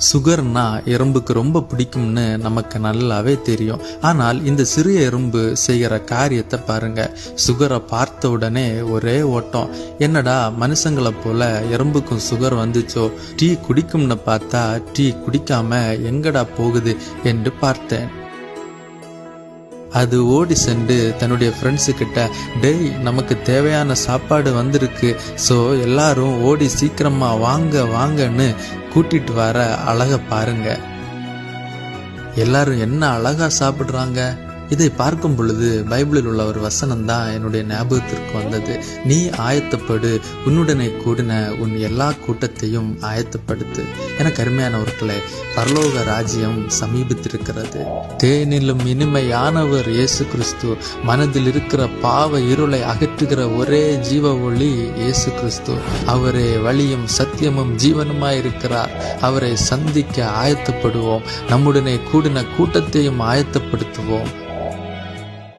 சுகர்னா எறும்புக்கு ரொம்ப பிடிக்கும்னு நமக்கு நல்லாவே தெரியும். ஆனால் இந்த சிறிய எறும்பு செய்கிற காரியத்தை பாருங்க. சுகரை பார்த்த உடனே ஒரே ஓட்டம். என்னடா மனுஷங்களை போல எறும்புக்கும் சுகர் வந்துச்சோ, டீ குடிக்கும்னு பார்த்தா டீ குடிக்காம எங்கடா போகுது என்று பார்த்தேன். அது ஓடி சென்று தன்னுடைய ஃப்ரெண்ட்ஸு கிட்ட, டேய் நமக்கு தேவையான சாப்பாடு வந்திருக்கு, ஸோ எல்லாரும் ஓடி சீக்கிரமா வாங்க வாங்கன்னு கூட்டிட்டு வர அழக பாருங்க. எல்லாரும் என்ன அழகா சாப்பிடுறாங்க. இதை பார்க்கும் பொழுது பைபிளில் உள்ள ஒரு வசனம் தான் என்னுடைய ஞாபகத்திற்கு வந்தது. நீ ஆயத்தப்படு, உன்னுடனே கூடின உன் எல்லா கூட்டத்தையும் ஆயத்தப்படுத்து. எனக்கு அருமையானவர்களே, பரலோக ராஜ்யம் சமீபித்திருக்கிறது. தேனிலும் இனிமையானவர் இயேசு கிறிஸ்து. மனதில் இருக்கிற பாவ இருளை அகற்றுகிற ஒரே ஜீவ ஒளி இயேசு கிறிஸ்து. அவரே வழியும் சத்தியமும் ஜீவனுமாயிருக்கிறார். அவரை சந்திக்க ஆயத்தப்படுவோம். நம்முடனே கூடின கூட்டத்தையும் ஆயத்தப்படுத்துவோம்.